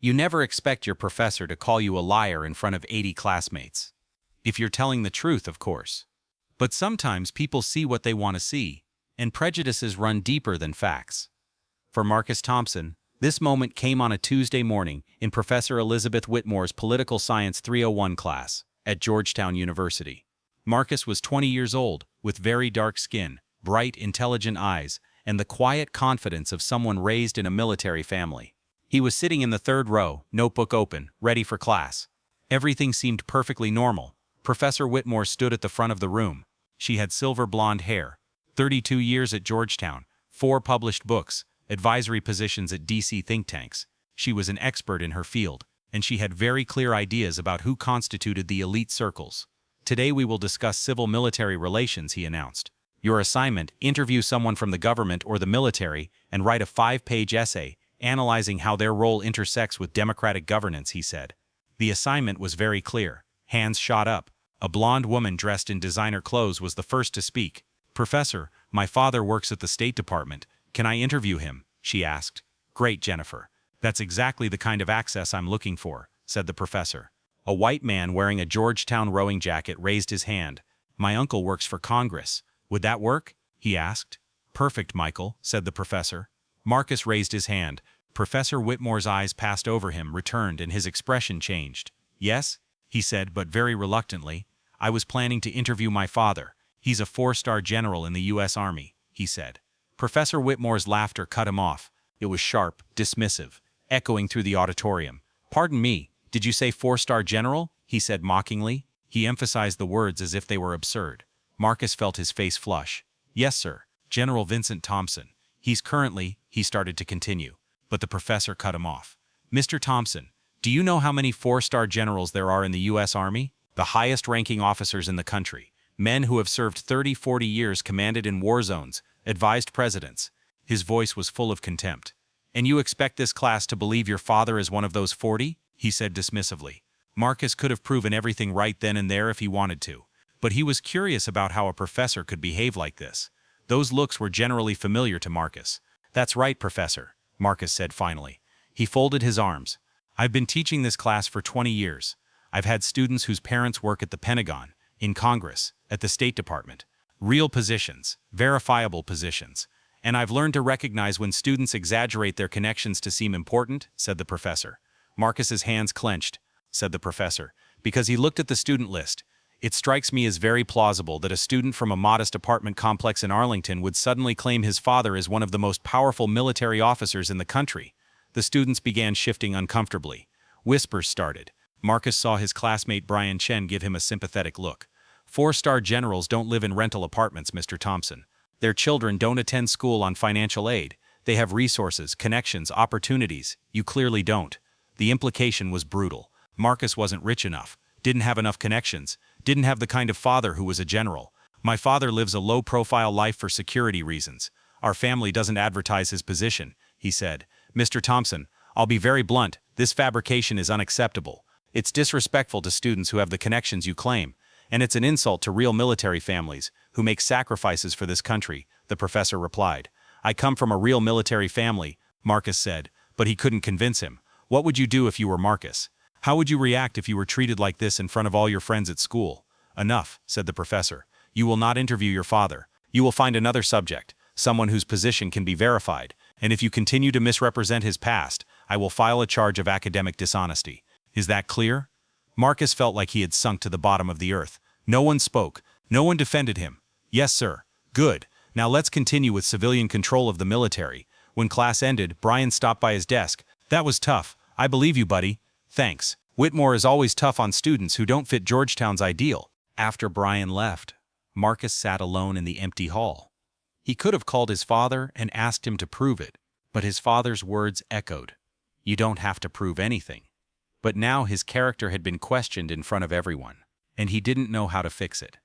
You never expect your professor to call you a liar in front of 80 classmates. If you're telling the truth, of course. But sometimes people see what they want to see, and prejudices run deeper than facts. For Marcus Thompson, this moment came on a Tuesday morning in Professor Elizabeth Whitmore's Political Science 301 class at Georgetown University. Marcus was 20 years old, with very dark skin, bright, intelligent eyes, and the quiet confidence of someone raised in a military family. He was sitting in the third row, notebook open, ready for class. Everything seemed perfectly normal. Professor Whitmore stood at the front of the room. She had silver blonde hair, 32 years at Georgetown, 4 published books, advisory positions at DC think tanks. She was an expert in her field, and she had very clear ideas about who constituted the elite circles. Today we will discuss civil-military relations, he announced. Your assignment, interview someone from the government or the military and write a 5-page essay analyzing how their role intersects with democratic governance, he said. The assignment was very clear. Hands shot up. A blonde woman dressed in designer clothes was the first to speak. Professor, my father works at the State Department. Can I interview him? She asked. Great, Jennifer. That's exactly the kind of access I'm looking for, said the professor. A white man wearing a Georgetown rowing jacket raised his hand. My uncle works for Congress. Would that work? He asked. Perfect, Michael, said the professor. Marcus raised his hand. Professor Whitmore's eyes passed over him, returned, and his expression changed. Yes, he said, but very reluctantly. I was planning to interview my father. He's a 4-star general in the U.S. Army, he said. Professor Whitmore's laughter cut him off. It was sharp, dismissive, echoing through the auditorium. Pardon me, did you say 4-star general? He said mockingly. He emphasized the words as if they were absurd. Marcus felt his face flush. Yes, sir, General Vincent Thompson. He's currently, he started to continue, but the professor cut him off. Mr. Thompson, do you know how many 4-star generals there are in the U.S. Army? The highest-ranking officers in the country. Men who have served 30-40 years commanded in war zones, advised presidents. His voice was full of contempt. And you expect this class to believe your father is one of those 40? He said dismissively. Marcus could have proven everything right then and there if he wanted to. But he was curious about how a professor could behave like this. Those looks were generally familiar to Marcus. That's right, Professor, Marcus said finally. He folded his arms. I've been teaching this class for 20 years. I've had students whose parents work at the Pentagon, in Congress, at the State Department. Real positions, verifiable positions. And I've learned to recognize when students exaggerate their connections to seem important, said the professor. Marcus's hands clenched, said the professor, because he looked at the student list. It strikes me as very plausible that a student from a modest apartment complex in Arlington would suddenly claim his father is one of the most powerful military officers in the country. The students began shifting uncomfortably. Whispers started. Marcus saw his classmate Brian Chen give him a sympathetic look. 4-star generals don't live in rental apartments, Mr. Thompson. Their children don't attend school on financial aid. They have resources, connections, opportunities. You clearly don't. The implication was brutal. Marcus wasn't rich enough, didn't have enough connections, didn't have the kind of father who was a general. My father lives a low-profile life for security reasons. Our family doesn't advertise his position, he said. Mr. Thompson, I'll be very blunt. This fabrication is unacceptable. It's disrespectful to students who have the connections you claim, and it's an insult to real military families who make sacrifices for this country, the professor replied. I come from a real military family, Marcus said, but he couldn't convince him. What would you do if you were Marcus? How would you react if you were treated like this in front of all your friends at school? Enough, said the professor. You will not interview your father. You will find another subject, someone whose position can be verified, and if you continue to misrepresent his past, I will file a charge of academic dishonesty. Is that clear? Marcus felt like he had sunk to the bottom of the earth. No one spoke. No one defended him. Yes, sir. Good. Now let's continue with civilian control of the military. When class ended, Brian stopped by his desk. That was tough. I believe you, buddy. Thanks. Whitmore is always tough on students who don't fit Georgetown's ideal. After Brian left, Marcus sat alone in the empty hall. He could have called his father and asked him to prove it, but his father's words echoed. You don't have to prove anything. But now his character had been questioned in front of everyone, and he didn't know how to fix it.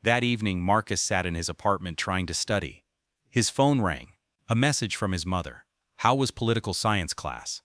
That evening, Marcus sat in his apartment trying to study. His phone rang. A message from his mother. How was political science class?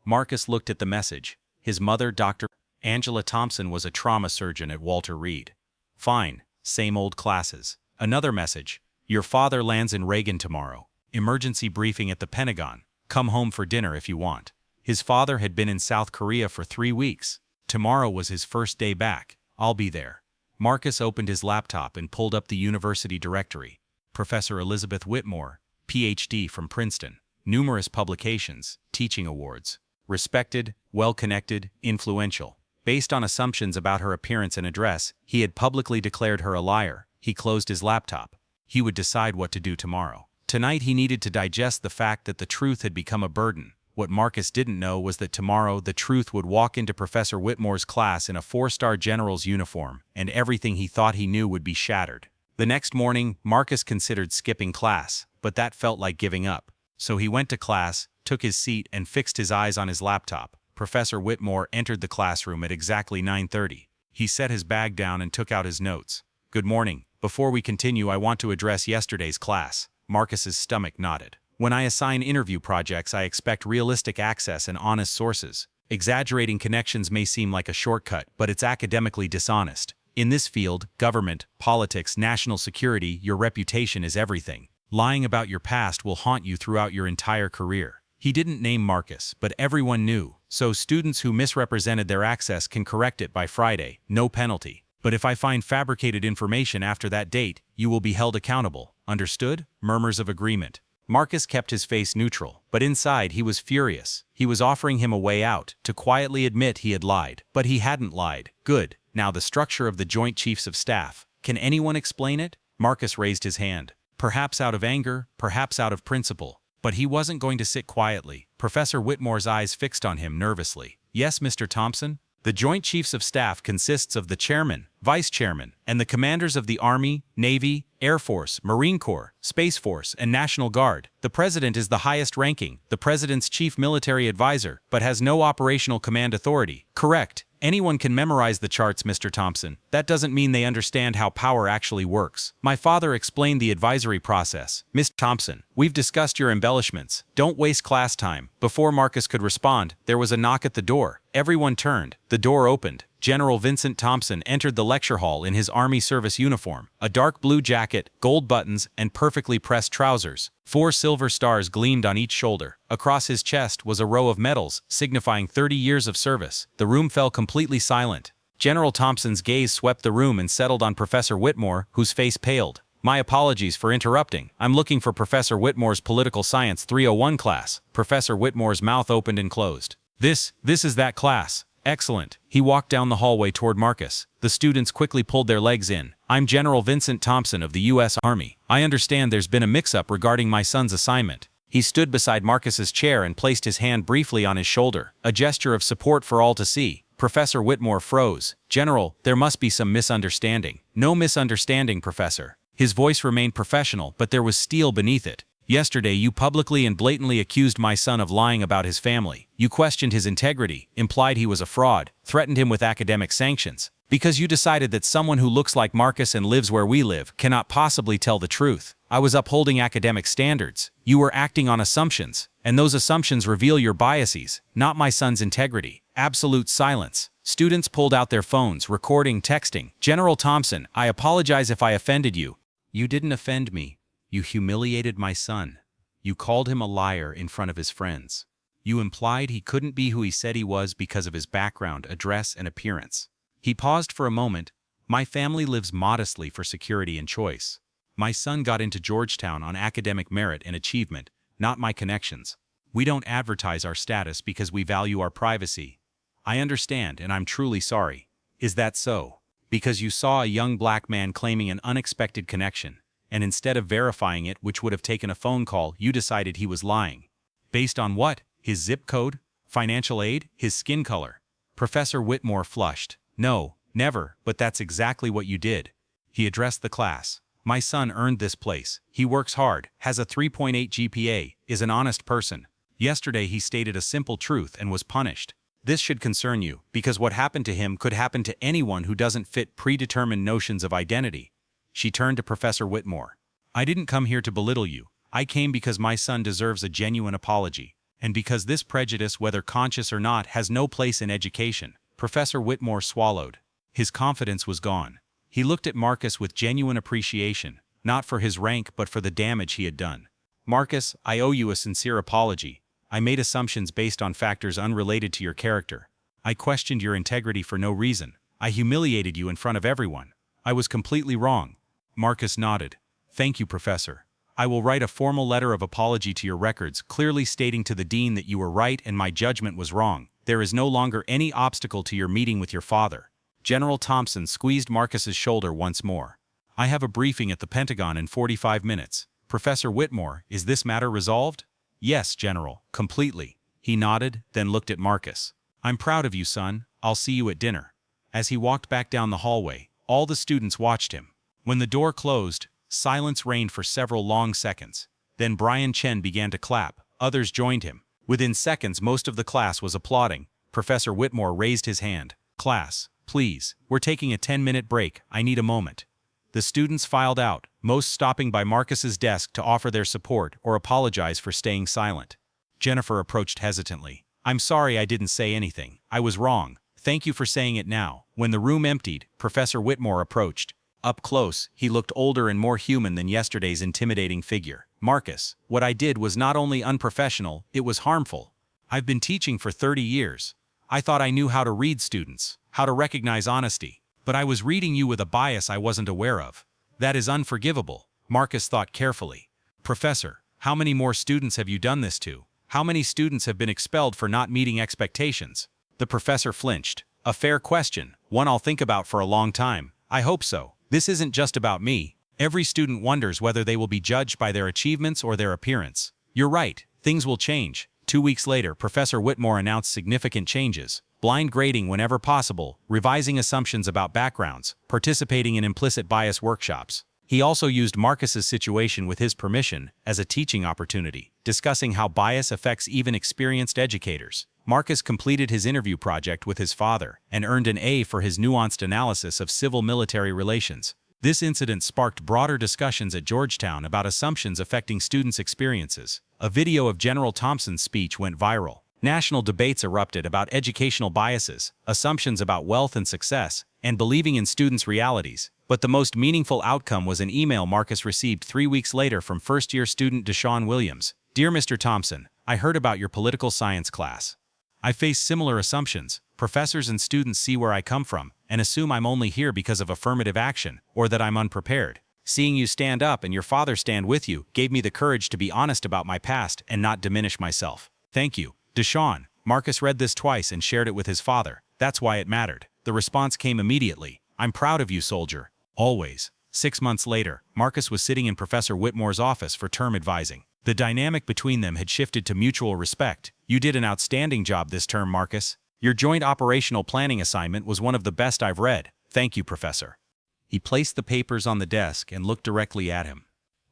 Marcus looked at the message. His mother, Dr. Angela Thompson, was a trauma surgeon at Walter Reed. Fine, same old classes. Another message. Your father lands in Reagan tomorrow. Emergency briefing at the Pentagon. Come home for dinner if you want. His father had been in South Korea for 3 weeks. Tomorrow was his first day back. I'll be there. Marcus opened his laptop and pulled up the university directory. Professor Elizabeth Whitmore, Ph.D. from Princeton. Numerous publications, teaching awards. Respected, well-connected, influential. Based on assumptions about her appearance and address, he had publicly declared her a liar. He closed his laptop. He would decide what to do tomorrow. Tonight he needed to digest the fact that the truth had become a burden. What Marcus didn't know was that tomorrow the truth would walk into Professor Whitmore's class in a 4-star general's uniform, and everything he thought he knew would be shattered. The next morning, Marcus considered skipping class, but that felt like giving up. So he went to class, took his seat, and fixed his eyes on his laptop. Professor Whitmore entered the classroom at exactly 9:30. He set his bag down and took out his notes. "Good morning. Before we continue, I want to address yesterday's class." Marcus's stomach knotted. "When I assign interview projects, I expect realistic access and honest sources. Exaggerating connections may seem like a shortcut, but it's academically dishonest. In this field, government, politics, national security, your reputation is everything. Lying about your past will haunt you throughout your entire career." He didn't name Marcus, but everyone knew. "So students who misrepresented their access can correct it by Friday, no penalty. But if I find fabricated information after that date, you will be held accountable. Understood?" Murmurs of agreement. Marcus kept his face neutral, but inside he was furious. He was offering him a way out, to quietly admit he had lied. But he hadn't lied. Good. Now the structure of the Joint Chiefs of Staff. Can anyone explain it? Marcus raised his hand. Perhaps out of anger, perhaps out of principle. But he wasn't going to sit quietly. Professor Whitmore's eyes fixed on him nervously. "Yes, Mr. Thompson?" "The Joint Chiefs of Staff consists of the chairman, vice chairman, and the commanders of the Army, Navy, Air Force, Marine Corps, Space Force, and National Guard. The president is the highest ranking, the president's chief military advisor, but has no operational command authority." "Correct. Anyone can memorize the charts, Mr. Thompson. That doesn't mean they understand how power actually works. My father explained the advisory process. Miss Thompson, we've discussed your embellishments. Don't waste class time." Before Marcus could respond, there was a knock at the door. Everyone turned. The door opened. General Vincent Thompson entered the lecture hall in his Army service uniform, a dark blue jacket, gold buttons, and perfectly pressed trousers. 4 silver stars gleamed on each shoulder. Across his chest was a row of medals, signifying 30 years of service. The room fell completely silent. General Thompson's gaze swept the room and settled on Professor Whitmore, whose face paled. "My apologies for interrupting. I'm looking for Professor Whitmore's Political Science 301 class." Professor Whitmore's mouth opened and closed. This is that class. Excellent." He walked down the hallway toward Marcus. The students quickly pulled their legs in. "I'm General Vincent Thompson of the U.S. Army. I understand there's been a mix-up regarding my son's assignment." He stood beside Marcus's chair and placed his hand briefly on his shoulder, a gesture of support for all to see. Professor Whitmore froze. "General, there must be some misunderstanding." "No misunderstanding, Professor." His voice remained professional, but there was steel beneath it. "Yesterday you publicly and blatantly accused my son of lying about his family. You questioned his integrity, implied he was a fraud, threatened him with academic sanctions. Because you decided that someone who looks like Marcus and lives where we live cannot possibly tell the truth. I was upholding academic standards. You were acting on assumptions, and those assumptions reveal your biases, not my son's integrity." Absolute silence. Students pulled out their phones, recording, texting. "General Thompson, I apologize if I offended you." "You didn't offend me. You humiliated my son. You called him a liar in front of his friends. You implied he couldn't be who he said he was because of his background, address, and appearance." He paused for a moment. "My family lives modestly for security and choice. My son got into Georgetown on academic merit and achievement, not my connections. We don't advertise our status because we value our privacy. I understand, and I'm truly sorry." "Is that so? Because you saw a young black man claiming an unexpected connection, and instead of verifying it, which would have taken a phone call, you decided he was lying. Based on what? His zip code? Financial aid? His skin color?" Professor Whitmore flushed. "No, never, but that's exactly what you did." He addressed the class. "My son earned this place. He works hard, has a 3.8 GPA, is an honest person. Yesterday he stated a simple truth and was punished. This should concern you, because what happened to him could happen to anyone who doesn't fit predetermined notions of identity." She turned to Professor Whitmore. "I didn't come here to belittle you. I came because my son deserves a genuine apology, and because this prejudice, whether conscious or not, has no place in education." Professor Whitmore swallowed. His confidence was gone. He looked at Marcus with genuine appreciation, not for his rank but for the damage he had done. "Marcus, I owe you a sincere apology. I made assumptions based on factors unrelated to your character. I questioned your integrity for no reason. I humiliated you in front of everyone. I was completely wrong." Marcus nodded. "Thank you, Professor. I will write a formal letter of apology to your records, clearly stating to the dean that you were right and my judgment was wrong. There is no longer any obstacle to your meeting with your father." General Thompson squeezed Marcus's shoulder once more. "I have a briefing at the Pentagon in 45 minutes. Professor Whitmore, is this matter resolved?" "Yes, General, completely." He nodded, then looked at Marcus. "I'm proud of you, son. I'll see you at dinner." As he walked back down the hallway, all the students watched him. When the door closed, silence reigned for several long seconds. Then Brian Chen began to clap. Others joined him. Within seconds, most of the class was applauding. Professor Whitmore raised his hand. "Class, please, we're taking a 10-minute break. I need a moment." The students filed out, most stopping by Marcus's desk to offer their support or apologize for staying silent. Jennifer approached hesitantly. "I'm sorry I didn't say anything. I was wrong. Thank you for saying it now." When the room emptied, Professor Whitmore approached. Up close, he looked older and more human than yesterday's intimidating figure. "Marcus, what I did was not only unprofessional, it was harmful. I've been teaching for 30 years. I thought I knew how to read students, how to recognize honesty. But I was reading you with a bias I wasn't aware of. That is unforgivable." Marcus thought carefully. "Professor, how many more students have you done this to? How many students have been expelled for not meeting expectations?" The professor flinched. "A fair question, one I'll think about for a long time. I hope so. This isn't just about me. Every student wonders whether they will be judged by their achievements or their appearance. You're right, things will change." 2 weeks later, Professor Whitmore announced significant changes. Blind grading whenever possible, revising assumptions about backgrounds, participating in implicit bias workshops. He also used Marcus's situation with his permission as a teaching opportunity, discussing how bias affects even experienced educators. Marcus completed his interview project with his father and earned an A for his nuanced analysis of civil-military relations. This incident sparked broader discussions at Georgetown about assumptions affecting students' experiences. A video of General Thompson's speech went viral. National debates erupted about educational biases, assumptions about wealth and success, and believing in students' realities. But the most meaningful outcome was an email Marcus received 3 weeks later from first-year student Deshaun Williams. "Dear Mr. Thompson, I heard about your political science class. I face similar assumptions. Professors and students see where I come from and assume I'm only here because of affirmative action or that I'm unprepared. Seeing you stand up and your father stand with you gave me the courage to be honest about my past and not diminish myself. Thank you, Deshaun." Marcus read this twice and shared it with his father. That's why it mattered. The response came immediately. "I'm proud of you, soldier. Always." 6 months later, Marcus was sitting in Professor Whitmore's office for term advising. The dynamic between them had shifted to mutual respect. "You did an outstanding job this term, Marcus. Your joint operational planning assignment was one of the best I've read. Thank you, Professor." He placed the papers on the desk and looked directly at him.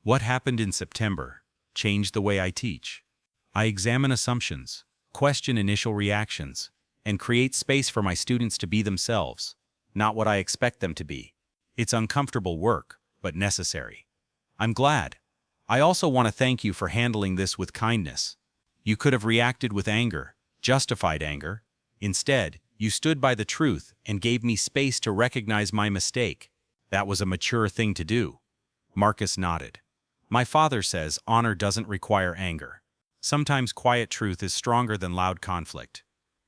"What happened in September changed the way I teach. I examine assumptions, question initial reactions, and create space for my students to be themselves, not what I expect them to be. It's uncomfortable work, but necessary. I'm glad. I also want to thank you for handling this with kindness. You could have reacted with anger, justified anger. Instead, you stood by the truth and gave me space to recognize my mistake. That was a mature thing to do." Marcus nodded. "My father says honor doesn't require anger. Sometimes quiet truth is stronger than loud conflict.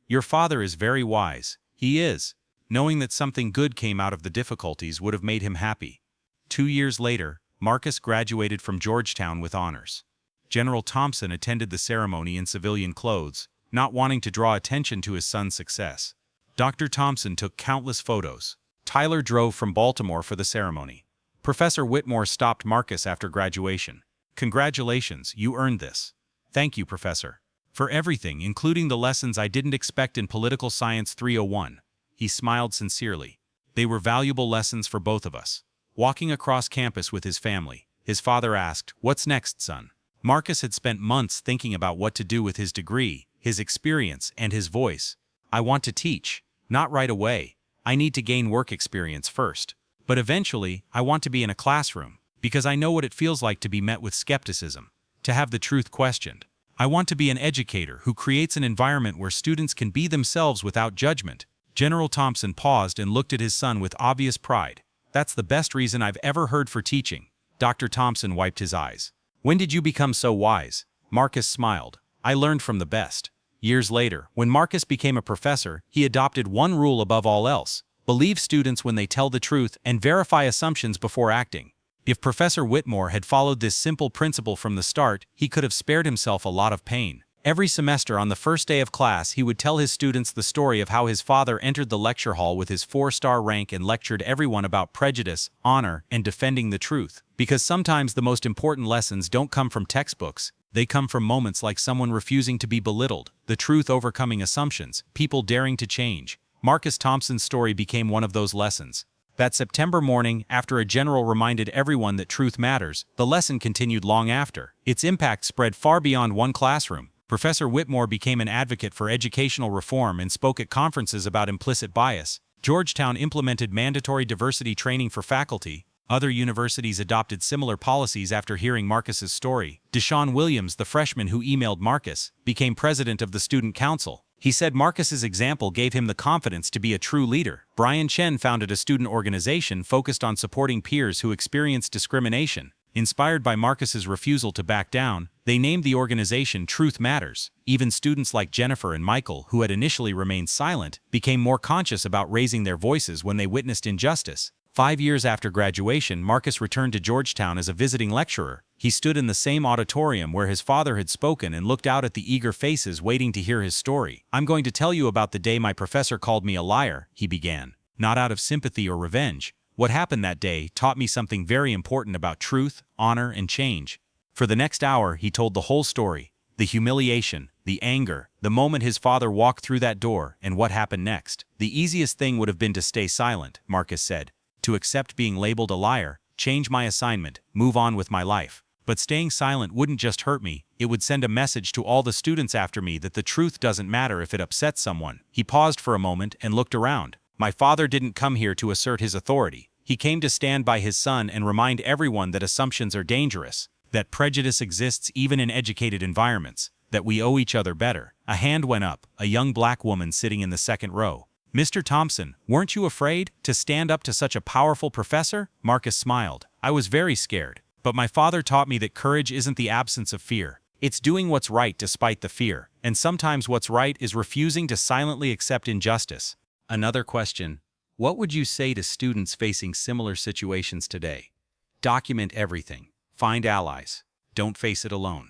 Your father is very wise. He is. Knowing that something good came out of the difficulties would have made him happy." 2 years later, Marcus graduated from Georgetown with honors. General Thompson attended the ceremony in civilian clothes, not wanting to draw attention to his son's success. Dr. Thompson took countless photos. Tyler drove from Baltimore for the ceremony. Professor Whitmore stopped Marcus after graduation. "Congratulations, you earned this." "Thank you, Professor. For everything, including the lessons I didn't expect in Political Science 301. He smiled sincerely. They were valuable lessons for both of us. Walking across campus with his family, his father asked, "What's next, son?" Marcus had spent months thinking about what to do with his degree, his experience, and his voice. "I want to teach. Not right away. I need to gain work experience first. But eventually, I want to be in a classroom, because I know what it feels like to be met with skepticism, to have the truth questioned. I want to be an educator who creates an environment where students can be themselves without judgment." General Thompson paused and looked at his son with obvious pride. "That's the best reason I've ever heard for teaching." Dr. Thompson wiped his eyes. "When did you become so wise?" Marcus smiled. I learned from the best. Years later, when Marcus became a professor, he adopted one rule above all else: believe students when they tell the truth and verify assumptions before acting. If Professor Whitmore had followed this simple principle from the start, he could have spared himself a lot of pain. Every semester on the first day of class, he would tell his students the story of how his father entered the lecture hall with his 4-star rank and lectured everyone about prejudice, honor, and defending the truth. Because sometimes the most important lessons don't come from textbooks. They come from moments like someone refusing to be belittled, the truth overcoming assumptions, people daring to change. Marcus Thompson's story became one of those lessons. That September morning, after a general reminded everyone that truth matters, the lesson continued long after. Its impact spread far beyond one classroom. Professor Whitmore became an advocate for educational reform and spoke at conferences about implicit bias. Georgetown implemented mandatory diversity training for faculty. Other universities adopted similar policies after hearing Marcus's story. Deshaun Williams, the freshman who emailed Marcus, became president of the student council. He said Marcus's example gave him the confidence to be a true leader. Brian Chen founded a student organization focused on supporting peers who experienced discrimination. Inspired by Marcus's refusal to back down, they named the organization Truth Matters. Even students like Jennifer and Michael, who had initially remained silent, became more conscious about raising their voices when they witnessed injustice. 5 years after graduation, Marcus returned to Georgetown as a visiting lecturer. He stood in the same auditorium where his father had spoken and looked out at the eager faces waiting to hear his story. "I'm going to tell you about the day my professor called me a liar," he began. "Not out of sympathy or revenge. What happened that day taught me something very important about truth, honor, and change." For the next hour, he told the whole story: the humiliation, the anger, the moment his father walked through that door, and what happened next. "The easiest thing would have been to stay silent," Marcus said. "To accept being labeled a liar, change my assignment, move on with my life. But staying silent wouldn't just hurt me, it would send a message to all the students after me that the truth doesn't matter if it upsets someone." He paused for a moment and looked around. "My father didn't come here to assert his authority. He came to stand by his son and remind everyone that assumptions are dangerous, that prejudice exists even in educated environments, that we owe each other better." A hand went up, a young black woman sitting in the second row. "Mr. Thompson, weren't you afraid to stand up to such a powerful professor?" Marcus smiled. "I was very scared, but my father taught me that courage isn't the absence of fear. It's doing what's right despite the fear, and sometimes what's right is refusing to silently accept injustice." Another question: what would you say to students facing similar situations today? Document everything. Find allies. Don't face it alone.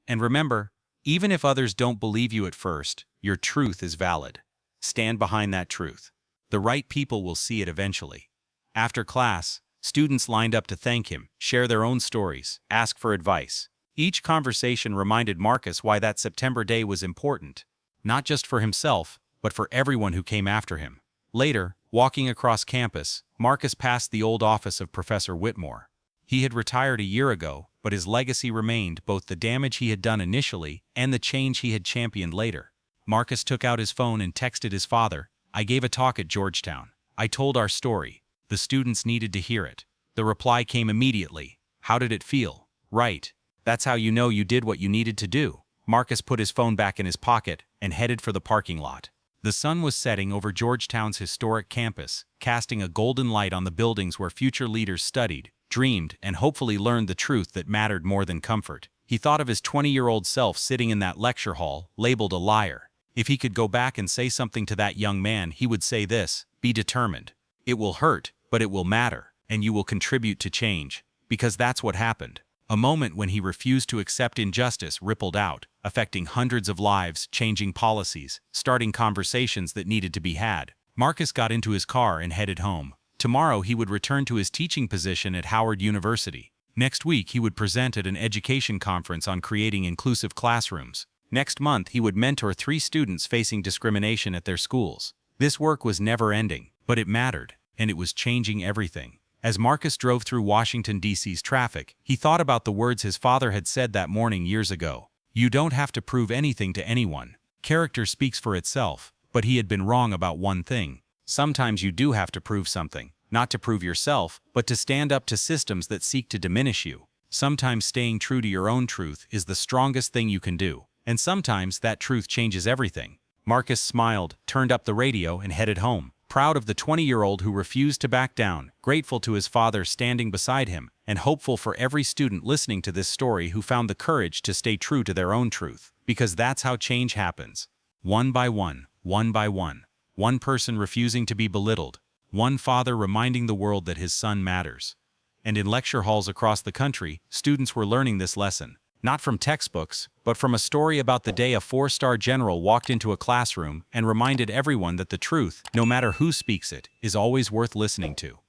And remember, even if others don't believe you at first, your truth is valid. Stand behind that truth. The right people will see it eventually. After class, students lined up to thank him, share their own stories, ask for advice. Each conversation reminded Marcus why that September day was important, not just for himself, but for everyone who came after him. Later, walking across campus, Marcus passed the old office of Professor Whitmore. He had retired a year ago, but his legacy remained, both the damage he had done initially and the change he had championed later. Marcus took out his phone and texted his father, "I gave a talk at Georgetown. I told our story. The students needed to hear it." The reply came immediately: "How did it feel?" "Right. That's how you know you did what you needed to do." Marcus put his phone back in his pocket and headed for the parking lot. The sun was setting over Georgetown's historic campus, casting a golden light on the buildings where future leaders studied, dreamed, and hopefully learned the truth that mattered more than comfort. He thought of his 20-year-old self sitting in that lecture hall, labeled a liar. If he could go back and say something to that young man, he would say this: be determined. It will hurt, but it will matter, and you will contribute to change. Because that's what happened. A moment when he refused to accept injustice rippled out, affecting hundreds of lives, changing policies, starting conversations that needed to be had. Marcus got into his car and headed home. Tomorrow he would return to his teaching position at Howard University. Next week he would present at an education conference on creating inclusive classrooms. Next month he would mentor 3 students facing discrimination at their schools. This work was never ending, but it mattered, and it was changing everything. As Marcus drove through Washington, D.C.'s traffic, he thought about the words his father had said that morning years ago. "You don't have to prove anything to anyone. Character speaks for itself." But he had been wrong about one thing. Sometimes you do have to prove something, not to prove yourself, but to stand up to systems that seek to diminish you. Sometimes staying true to your own truth is the strongest thing you can do, and sometimes that truth changes everything. Marcus smiled, turned up the radio, and headed home, proud of the 20-year-old who refused to back down, grateful to his father standing beside him, and hopeful for every student listening to this story who found the courage to stay true to their own truth. Because that's how change happens. One by one, one by one. One person refusing to be belittled. One father reminding the world that his son matters. And in lecture halls across the country, students were learning this lesson. Not from textbooks, but from a story about the day a 4-star general walked into a classroom and reminded everyone that the truth, no matter who speaks it, is always worth listening to.